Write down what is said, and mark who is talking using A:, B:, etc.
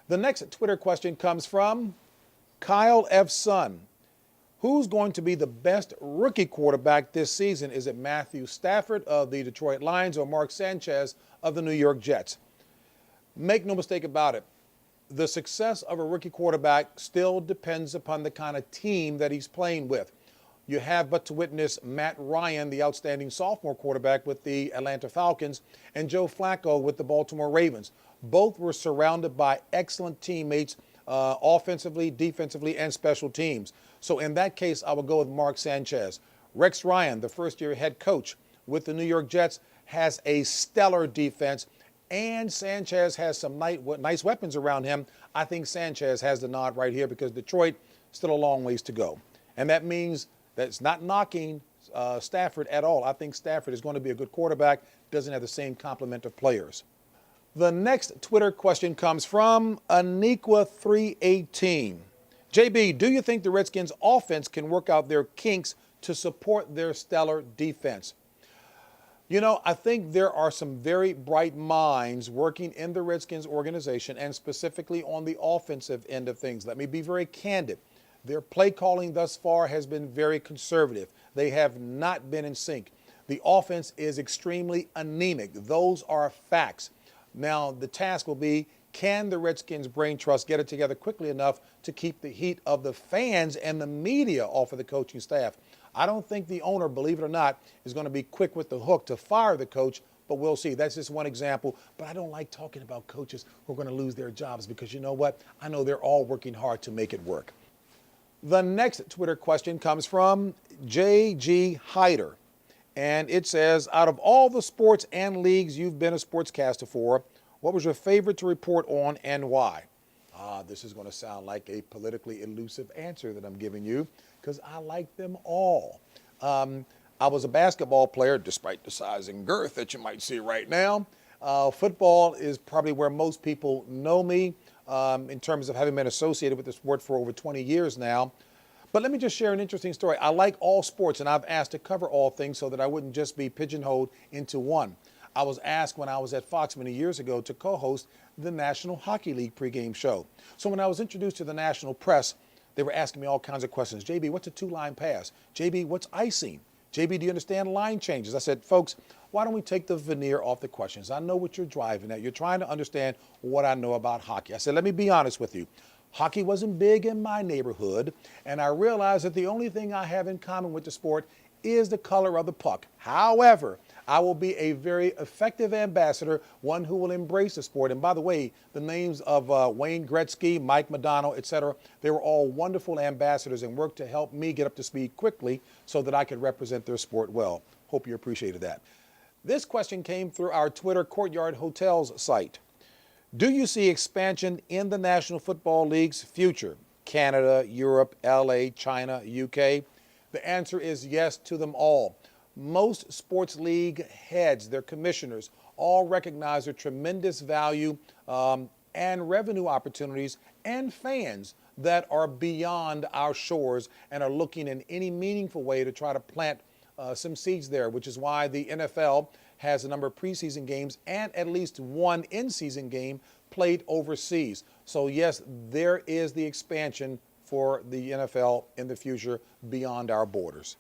A: The next Twitter question comes from Kyle F. Sun. Who's going to be the best rookie quarterback this season? Is it Matthew Stafford of the Detroit Lions or Mark Sanchez of the New York Jets? Make no mistake about it. The success of a rookie quarterback still depends upon the kind of team that he's playing with. You have but to witness Matt Ryan, the outstanding sophomore quarterback with the Atlanta Falcons, and Joe Flacco with the Baltimore Ravens. Both were surrounded by excellent teammates, offensively, defensively, and special teams. So in that case, I would go with Mark Sanchez. Rex Ryan, the first-year head coach with the New York Jets, has a stellar defense, and Sanchez has some nice weapons around him. I think Sanchez has the nod right here because Detroit still a long ways to go. And that means that's not knocking Stafford at all. I think Stafford is going to be a good quarterback, doesn't have the same complement of players. The next Twitter question comes from Aniqua318. JB, do you think the Redskins offense can work out their kinks to support their stellar defense? You know, I think there are some very bright minds working in the Redskins organization and specifically on the offensive end of things. Let me be very candid. Their play calling thus far has been very conservative. They have not been in sync. The offense is extremely anemic. Those are facts. Now, the task will be, can the Redskins brain trust get it together quickly enough to keep the heat of the fans and the media off of the coaching staff? I don't think the owner, believe it or not, is going to be quick with the hook to fire the coach, but we'll see. That's just one example. But I don't like talking about coaches who are going to lose their jobs because you know what? I know they're all working hard to make it work. The next Twitter question comes from J.G. Hyder, and it says, out of all the sports and leagues you've been a sportscaster for, what was your favorite to report on and why? This is going to sound like a politically elusive answer that I'm giving you because I like them all. I was a basketball player, despite the size and girth that you might see right now. Football is probably where most people know me in terms of having been associated with the sport for over 20 years now. But let me just share an interesting story. I like all sports, and I've asked to cover all things so that I wouldn't just be pigeonholed into one. I was asked when I was at Fox many years ago to co-host the National Hockey League pregame show. So when I was introduced to the national press, they were asking me all kinds of questions. JB, what's a two-line pass? JB, what's icing? JB, do you understand line changes? I said, folks, why don't we take the veneer off the questions? I know what you're driving at. You're trying to understand what I know about hockey. I said, let me be honest with you. Hockey wasn't big in my neighborhood, and I realized that the only thing I have in common with the sport is the color of the puck. However, I will be a very effective ambassador, one who will embrace the sport. And by the way, the names of Wayne Gretzky, Mike Modano, etc., they were all wonderful ambassadors and worked to help me get up to speed quickly so that I could represent their sport well. Hope you appreciated that. This question came through our Twitter Courtyard Hotels site. Do you see expansion in the National Football League's future? Canada, Europe, LA, China, UK? The answer is yes to them all. Most sports league heads, their commissioners, all recognize the tremendous value and revenue opportunities and fans that are beyond our shores and are looking in any meaningful way to try to plant some seeds there, which is why the NFL has a number of preseason games and at least one in-season game played overseas. So yes, there is the expansion for the NFL in the future beyond our borders.